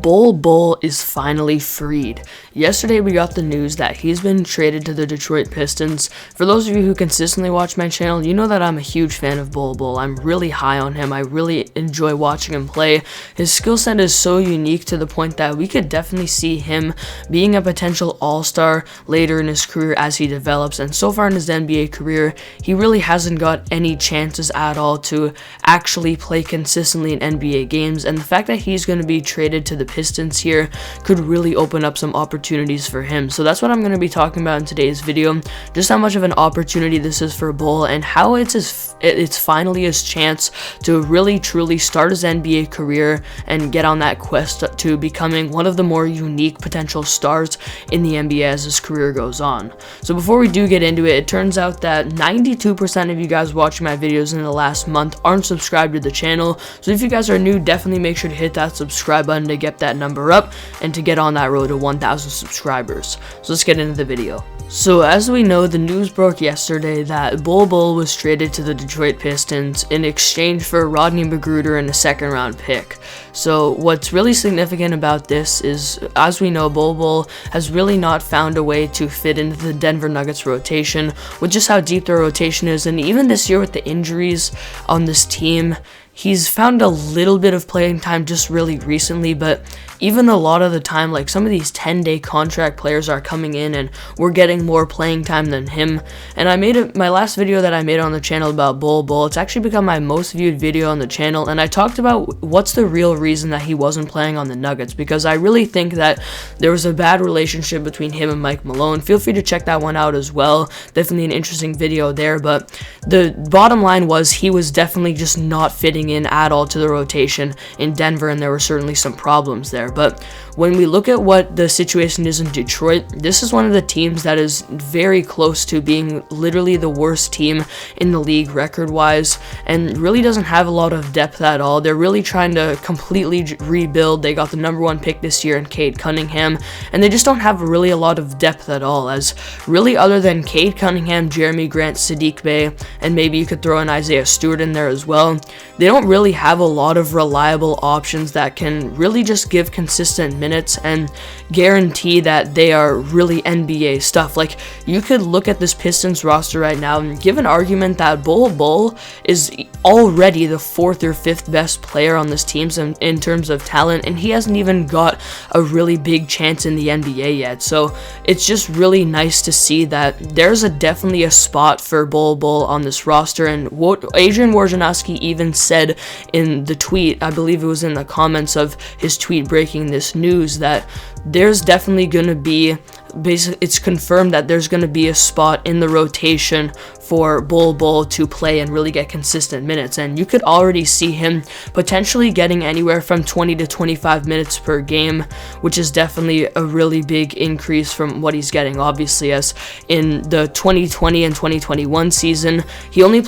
Bull is finally freed. Yesterday we got the news that he's been traded to the Detroit Pistons. For those of you who consistently watch my channel, you know that I'm a huge fan of Bull. I'm really high on him. I really enjoy watching him play. His skill set is so unique to the point that we could definitely see him being a potential all-star later in his career as he develops. And so far in his NBA career, he really hasn't got any chances at all to actually play consistently in NBA games. And the fact that he's going to be traded to the Pistons here could really open up some opportunities for him. So that's what I'm going to be talking about in today's video, just how much of an opportunity this is for Bull and how it's finally his chance to really truly start his NBA career and get on that quest to becoming one of the more unique potential stars in the NBA as his career goes on. So before we do get into it, it turns out that 92% of you guys watching my videos in the last month aren't subscribed to the channel. So if you guys are new, definitely make sure to hit that subscribe button to get that number up and to get on that road to 1,000 subscribers. So let's get into the video. So as we know, the news broke yesterday that Bull was traded to the Detroit Pistons in exchange for Rodney McGruder and a second-round pick. So what's really significant about this is, as we know, Bull has really not found a way to fit into the Denver Nuggets rotation with just how deep their rotation is, and even this year with the injuries on this team, he's found a little bit of playing time just really recently, but even a lot of the time, like some of these 10-day contract players are coming in and we're getting more playing time than him. And I made my last video that I made on the channel about Bull, it's actually become my most viewed video on the channel, and I talked about what's the real reason that he wasn't playing on the Nuggets, because I really think that there was a bad relationship between him and Mike Malone. Feel free to check that one out as well. Definitely an interesting video there, but the bottom line was he was definitely just not fitting in at all to the rotation in Denver, and there were certainly some problems there. But when we look at what the situation is in Detroit, this is one of the teams that is very close to being literally the worst team in the league record-wise, and really doesn't have a lot of depth at all. They're really trying to completely rebuild. They got the #1 pick this year in Cade Cunningham, and they just don't have really a lot of depth at all, as really other than Cade Cunningham, Jeremy Grant, Sadiq Bey, and maybe you could throw in Isaiah Stewart in there as well, they don't really have a lot of reliable options that can really just give consistent minutes and guarantee that they are really NBA stuff. Like, you could look at this Pistons roster right now and give an argument that Bull is already the 4th or 5th best player on this team in terms of talent, and he hasn't even got a really big chance in the NBA yet. So it's just really nice to see that there's definitely a spot for Bull on this roster. And what Adrian Wojnarowski even said in the tweet, I believe it was in the comments of his tweet breaking this news, that there's definitely going to be, it's confirmed that there's going to be a spot in the rotation for Bull to play and really get consistent minutes. And you could already see him potentially getting anywhere from 20 to 25 minutes per game, which is definitely a really big increase from what he's getting, obviously, as in the 2020 and 2021 season, he only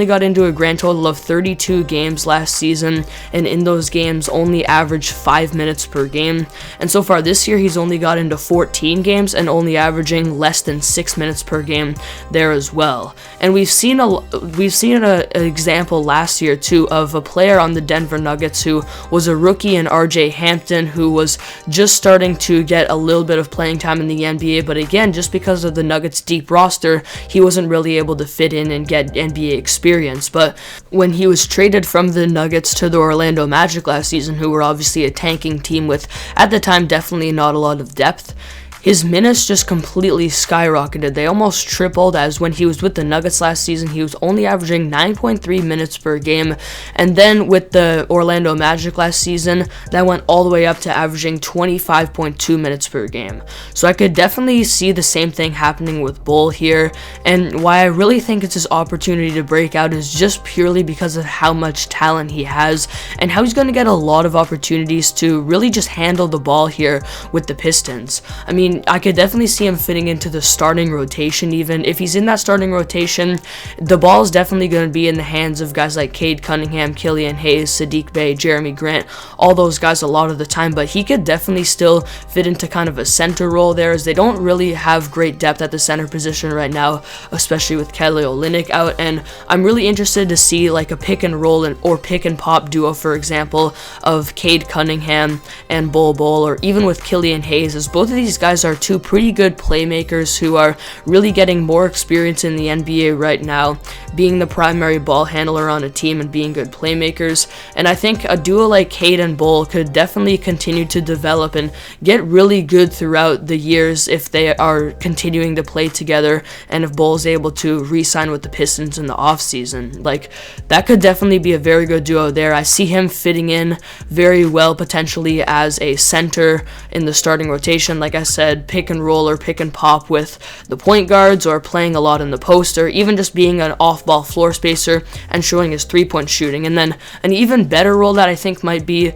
got into a grand total of 32 games last season, and in those games only averaged 5 minutes per game. And so far this year, he's only got into 14 games and only averaging less than 6 minutes per game there as well. And we've seen an example last year too of a player on the Denver Nuggets who was a rookie in RJ Hampton, who was just starting to get a little bit of playing time in the NBA, but again, just because of the Nuggets' deep roster, he wasn't really able to fit in and get NBA experience. But when he was traded from the Nuggets to the Orlando Magic last season, who were obviously a tanking team with, at the time, definitely not a lot of depth, his minutes just completely skyrocketed. They almost tripled, as when he was with the Nuggets last season, he was only averaging 9.3 minutes per game. And then with the Orlando Magic last season, that went all the way up to averaging 25.2 minutes per game. So I could definitely see the same thing happening with Bull here. And why I really think it's his opportunity to break out is just purely because of how much talent he has and how he's going to get a lot of opportunities to really just handle the ball here with the Pistons. I mean, mean, I could definitely see him fitting into the starting rotation. Even if he's in that starting rotation, the ball is definitely going to be in the hands of guys like Cade Cunningham, Killian Hayes, Sadiq Bey, Jeremy Grant, all those guys a lot of the time, but he could definitely still fit into kind of a center role there, as they don't really have great depth at the center position right now, especially with Kelly Olynyk out. And I'm really interested to see like a pick and roll or pick and pop duo, for example, of Cade Cunningham and Bol Bol, or even with Killian Hayes, as both of these guys are two pretty good playmakers who are really getting more experience in the NBA right now, being the primary ball handler on a team and being good playmakers. And I think a duo like Cade and Bol could definitely continue to develop and get really good throughout the years if they are continuing to play together, and if Bol is able to re-sign with the Pistons in the offseason. Like, that could definitely be a very good duo there. I see him fitting in very well potentially as a center in the starting rotation. Like I said, pick and roll or pick and pop with the point guards, or playing a lot in the post, or even just being an off-ball floor spacer and showing his three-point shooting. And then an even better role that I think might be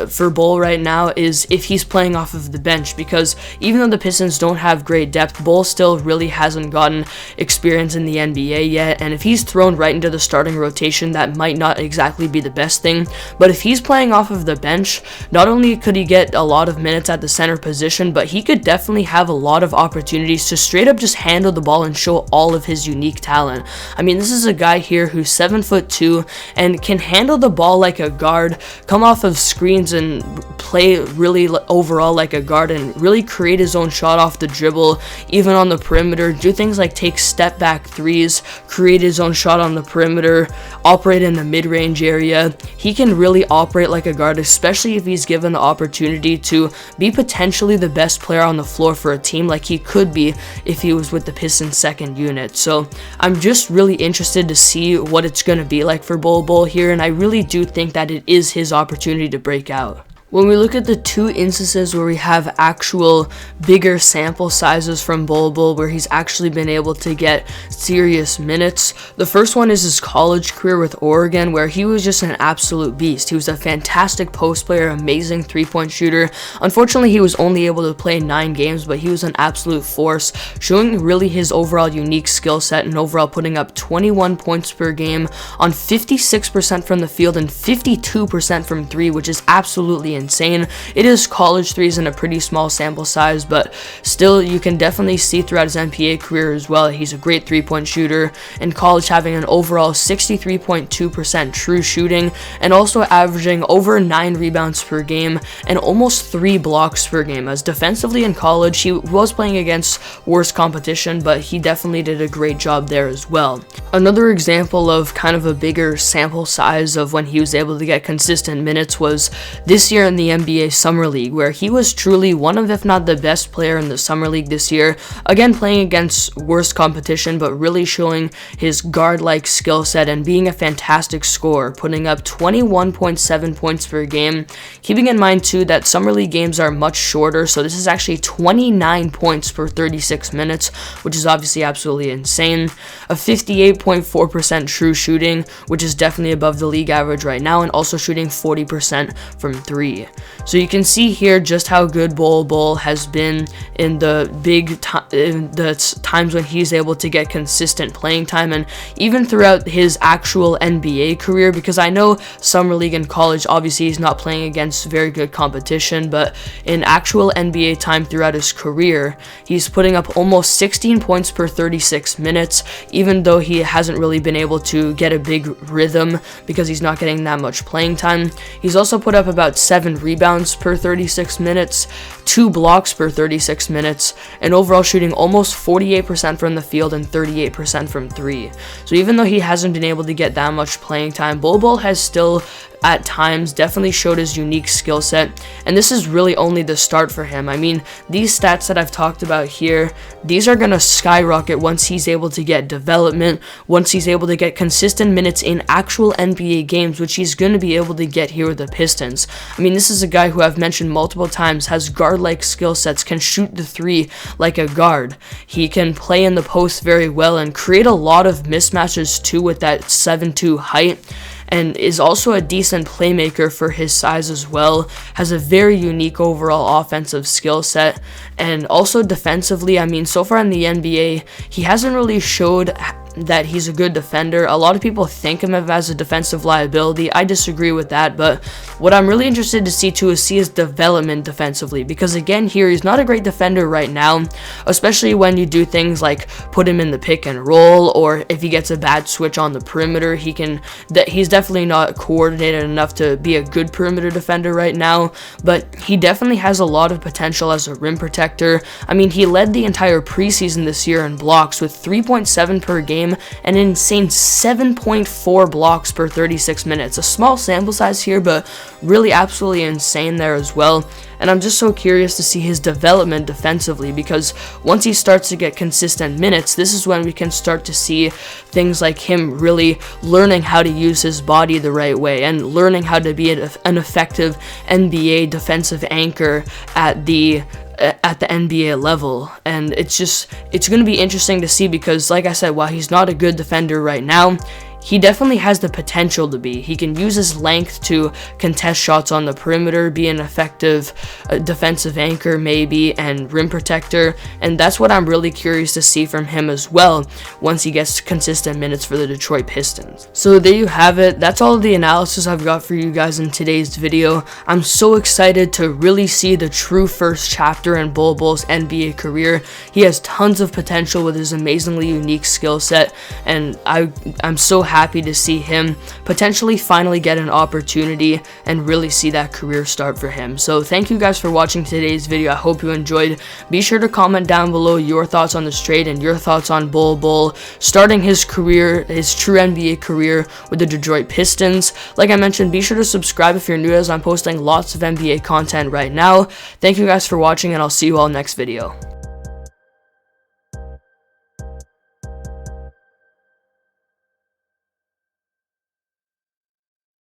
for Bol right now is if he's playing off of the bench, because even though the Pistons don't have great depth, Bol still really hasn't gotten experience in the NBA yet, and if he's thrown right into the starting rotation, that might not exactly be the best thing. But if he's playing off of the bench, not only could he get a lot of minutes at the center position, but he could definitely have a lot of opportunities to straight up just handle the ball and show all of his unique talent. I mean, this is a guy here who's 7'2" and can handle the ball like a guard, come off of screens and play really overall like a guard, and really create his own shot off the dribble, even on the perimeter, do things like take step back threes, create his own shot on the perimeter, operate in the mid-range area. He can really operate like a guard, especially if he's given the opportunity to be potentially the best player on the floor for a team, like he could be if he was with the Pistons second unit. So I'm just really interested to see what it's going to be like for Bol Bol here, and I really do think that it is his opportunity to break out. When we look at the two instances where we have actual bigger sample sizes from Bol Bol, where he's actually been able to get serious minutes, the first one is his college career with Oregon, where he was just an absolute beast. He was a fantastic post player, amazing three-point shooter. Unfortunately, he was only able to play 9 games, but he was an absolute force, showing really his overall unique skill set, and overall putting up 21 points per game on 56% from the field and 52% from 3, which is absolutely insane. It is college threes in a pretty small sample size, but still you can definitely see throughout his NBA career as well, he's a great three-point shooter. In college, having an overall 63.2% true shooting, and also averaging over 9 rebounds per game and almost 3 blocks per game, as defensively in college he was playing against worse competition, but he definitely did a great job there as well. Another example of kind of a bigger sample size of when he was able to get consistent minutes was this year in the NBA Summer League, where he was truly one of, if not the best player in the Summer League this year, again playing against worse competition, but really showing his guard-like skill set and being a fantastic scorer, putting up 21.7 points per game. Keeping in mind too that Summer League games are much shorter, so this is actually 29 points per 36 minutes, which is obviously absolutely insane. A 58.4% true shooting, which is definitely above the league average right now, and also shooting 40% from 3. So you can see here just how good Bol Bol has been in the times when he's able to get consistent playing time, and even throughout his actual NBA career, because I know Summer League and college, obviously he's not playing against very good competition, but in actual NBA time throughout his career, he's putting up almost 16 points per 36 minutes, even though he hasn't really been able to get a big rhythm because he's not getting that much playing time. He's also put up about 7 rebounds per 36 minutes, 2 blocks per 36 minutes, and overall shooting almost 48% from the field and 38% from 3. So even though he hasn't been able to get that much playing time, Bol Bol has still at times definitely showed his unique skill set, and this is really only the start for him. I mean, these stats that I've talked about here, these are going to skyrocket once he's able to get development, once he's able to get consistent minutes in actual NBA games, which he's going to be able to get here with the Pistons. I mean, this is a guy who I've mentioned multiple times has guard-like skill sets, can shoot the 3 like a guard. He can play in the post very well and create a lot of mismatches too with that 7'2" height. and is also a decent playmaker for his size as well. Has a very unique overall offensive skill set, and also defensively, I mean, so far in the NBA, he hasn't really showed that he's a good defender. A lot of people think him as a defensive liability. I disagree with that, but what I'm really interested to see too is see his development defensively, because again here, he's not a great defender right now, especially when you do things like put him in the pick and roll, or if he gets a bad switch on the perimeter, he's definitely not coordinated enough to be a good perimeter defender right now, but he definitely has a lot of potential as a rim protector. I mean, he led the entire preseason this year in blocks with 3.7 per game and an insane 7.4 blocks per 36 minutes. A small sample size here, but really absolutely insane there as well. And I'm just so curious to see his development defensively, because once he starts to get consistent minutes, this is when we can start to see things like him really learning how to use his body the right way and learning how to be an effective NBA defensive anchor at the NBA level. And it's going to be interesting to see, because like I said, while he's not a good defender right now, he definitely has the potential to be. He can use his length to contest shots on the perimeter, be an effective defensive anchor maybe, and rim protector, and that's what I'm really curious to see from him as well once he gets consistent minutes for the Detroit Pistons. So there you have it. That's all of the analysis I've got for you guys in today's video. I'm so excited to really see the true first chapter in Bol Bol's NBA career. He has tons of potential with his amazingly unique skill set, and I'm so happy to see him potentially finally get an opportunity and really see that career start for him. So thank you guys for watching today's video. I hope you enjoyed. Be sure to comment down below your thoughts on this trade and your thoughts on Bol Bol starting his career, his true NBA career with the Detroit Pistons. Like I mentioned, be sure to subscribe if you're new, as I'm posting lots of NBA content right now. Thank you guys for watching, and I'll see you all next video.